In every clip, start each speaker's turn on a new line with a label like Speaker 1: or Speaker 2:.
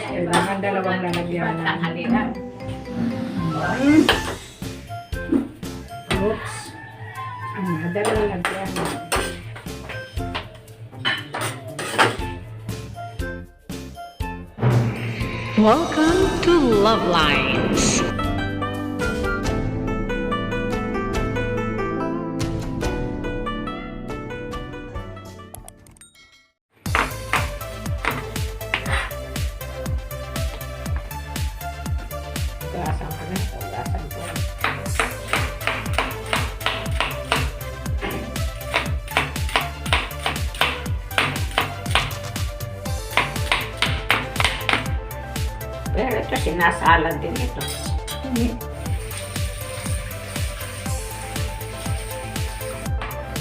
Speaker 1: Kailangan dalawang lalagyanan. Oops. Dalawang lalagyanan.
Speaker 2: Welcome to LuvLiNes.
Speaker 1: Gasan ko na ito. Gasan ko. Pero ito, sinasalad din ito.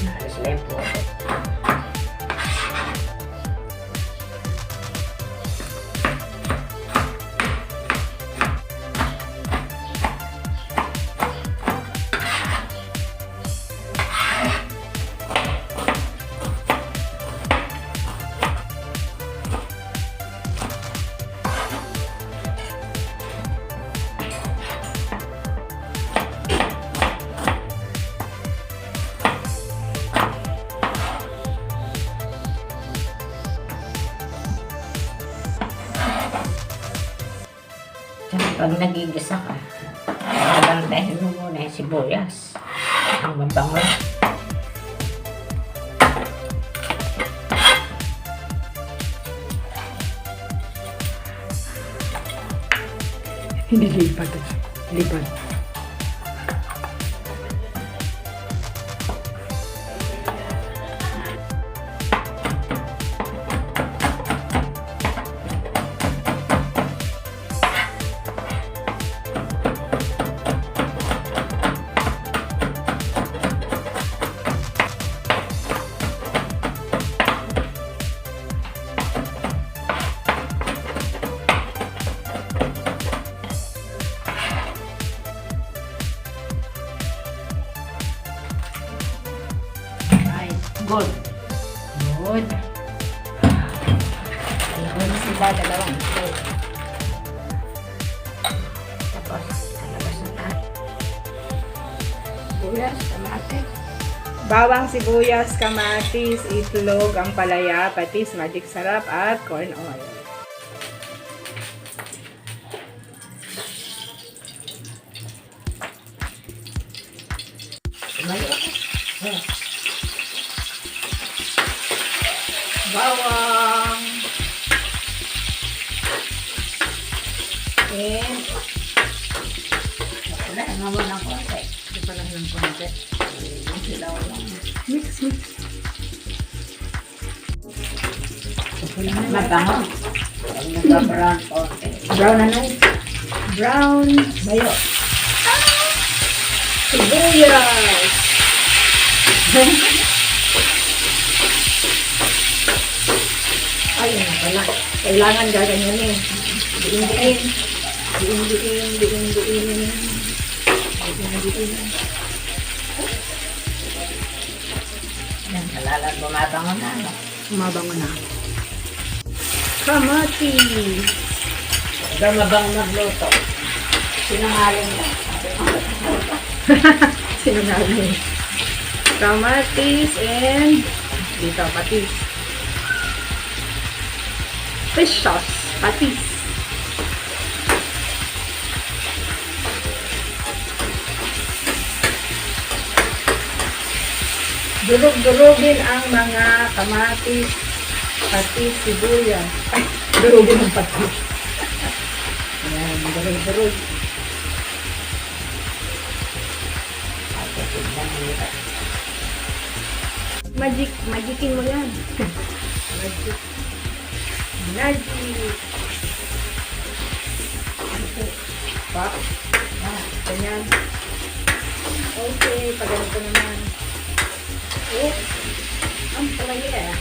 Speaker 1: Naalis lang po. Pag nagigisa ka, magandahin mo muna yung sibuyas. Ang mabango.
Speaker 3: Hindi lipat. Lipat.
Speaker 1: Good. Good. Ayun sila, dalawang ito. Tapos, kalabas na tayo. Sibuyas, kamatis.
Speaker 3: Bawang, sibuyas, kamatis, itlog, ampalaya, patis, magic sarap, at corn oil.
Speaker 1: Tumayo ako.
Speaker 3: Bawang. And
Speaker 1: Wala, naman ng konti.
Speaker 3: ito pala ng konti.
Speaker 1: Silaw lang.
Speaker 3: Mix.
Speaker 1: Mabango. Pag nagka-brown konti.
Speaker 3: Brown na lang. Brown. Mayo. Sibuyas. Ayun na pala. Kailangan gaganyan eh. Diin.
Speaker 1: Yan, halalan bumabango na. No?
Speaker 3: Mabango na. Kamatis.
Speaker 1: Ikaw mabang magluto. Sinungaling lang.
Speaker 3: Sinungaling. Kamatis and dito patis. Fish sauce. Patis. Durog-durogin ang mga kamatis, patis, sibuyas. Ay, durogin ang patis. Ayan, durog-durog. Magicin mo yan. Magic. Okay. Pa. Ganyan. Okay, paganito naman. Oh, ampalaya.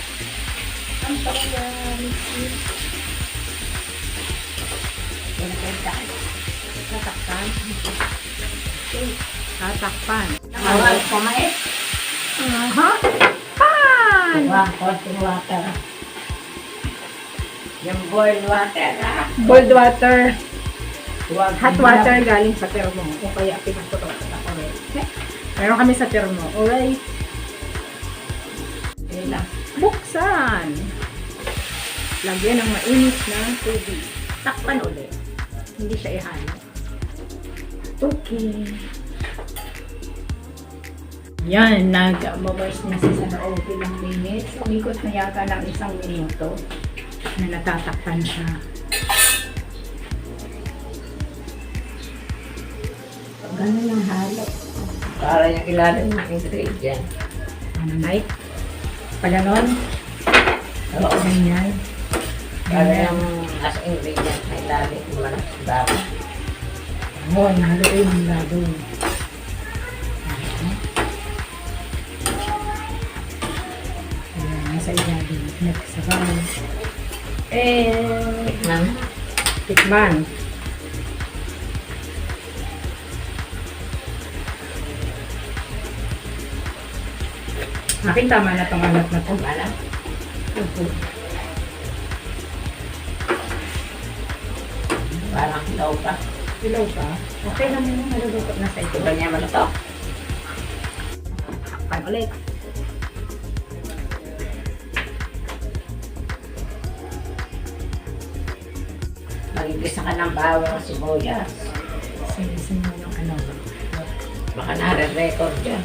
Speaker 3: Ampalaya. Mix.
Speaker 1: Yan na kayo tayo.
Speaker 3: Tatakpan. Okay. Tatakpan.
Speaker 1: Nakawal kumain.
Speaker 3: Aha. Pan!
Speaker 1: Konting water. Yung boiled water, ha?
Speaker 3: Boiled water.
Speaker 1: Huwag
Speaker 3: Hot water galing sa termo. O kaya pinaputok sa ako. Meron kami sa termo. Alright.
Speaker 1: Yun lang.
Speaker 3: Buksan. Lagyan ng mainit na tubig. Takpan ulit. Hindi siya ihalo. Okay. Yan, nag-mabars na siya sa loob ilang minutes. Umikot na yata ng 1 minuto na natatakpan siya.
Speaker 1: Ganun ang halo. Para yung ilalim ng ingredient.
Speaker 3: Ano, Mike? Pa ganon?
Speaker 1: Oo.
Speaker 3: Ganyan.
Speaker 1: Para yung as ingredient na ilalim ng manas dami.
Speaker 3: Oo, nahaluin yung lado. Ayan, nasa ilalim. Next sa bahay.
Speaker 1: Nang
Speaker 3: Tikman. Aking tama na itong alat na ito.
Speaker 1: wala. Parang hilaw pa.
Speaker 3: Ilaw pa. Okay lang yun. Maluluto na sa ito.
Speaker 1: Diba niya mo na to?
Speaker 3: Takpan ulit.
Speaker 1: Magigisa ka ng bawang sibuyas.
Speaker 3: Sinisin mo yung ano.
Speaker 1: Baka nare-record dyan.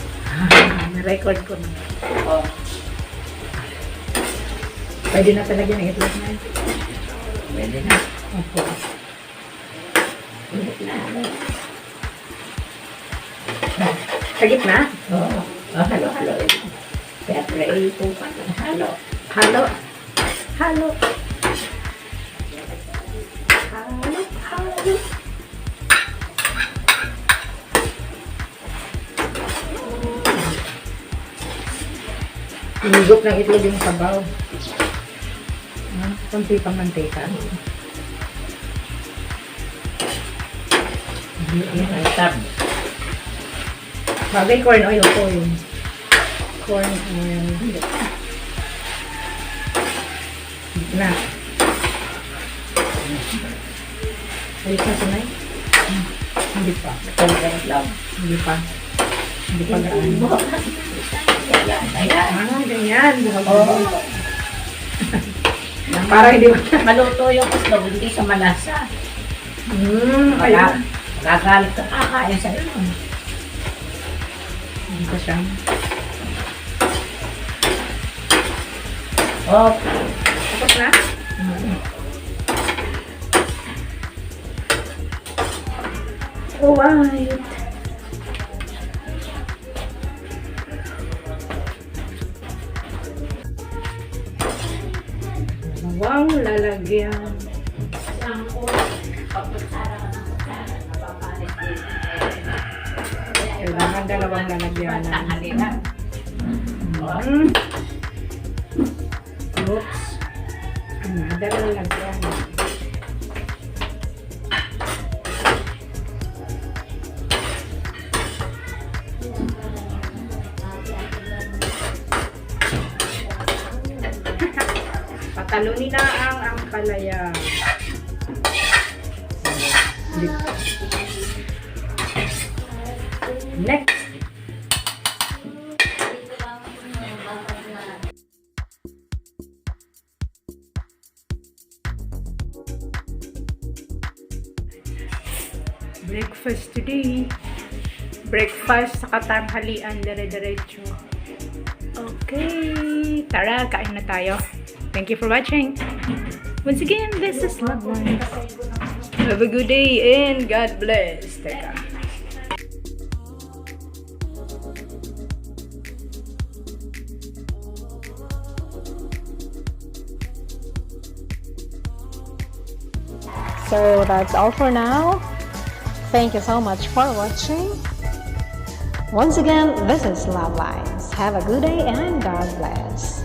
Speaker 3: Na-record ko na.
Speaker 1: Oo.
Speaker 3: Pwede na talaga ng itlog na.
Speaker 1: Pwede na.
Speaker 3: Opo.
Speaker 1: Ulit na.
Speaker 3: Sa gitna?
Speaker 1: Oo. Halo-halo. Siyempre, itupan. Halo.
Speaker 3: Halo. Halo. Halo. Halo. Hinigop ng itlog yung sabaw. Kunti pang mantika.
Speaker 1: Yan ang tab.
Speaker 3: Bagay corn oil po yun. Corn oil. Na. Ayos na tunay? Hindi pa.
Speaker 1: Content lang.
Speaker 3: Hindi pa. Hindi pa gaano.
Speaker 1: Ayan, ayan.
Speaker 3: Ganyan.
Speaker 1: Oo.
Speaker 3: Para hindi
Speaker 1: Maluto yung itlog, hindi sa malasa.
Speaker 3: ayun.
Speaker 1: Magagalit ka kakain sa iyo.
Speaker 3: Hindi pa siya.
Speaker 1: Oh.
Speaker 3: Tapos na? Alright. Bawang lalagyan. Kailangan dalawang lalagyan. Oops. Dalawang lalagyan. Patalunin na ang ampalaya. Next. Breakfast today. Breakfast sa katanghalian, dire-diretso. Okay. Tara, kain na tayo. Thank you for watching. Once again, this is LuvLiNes. Have a good day and God bless. Teka.
Speaker 2: So that's all for now. Thank you so much for watching. Once again, this is LuvLiNes. Have a good day and God bless.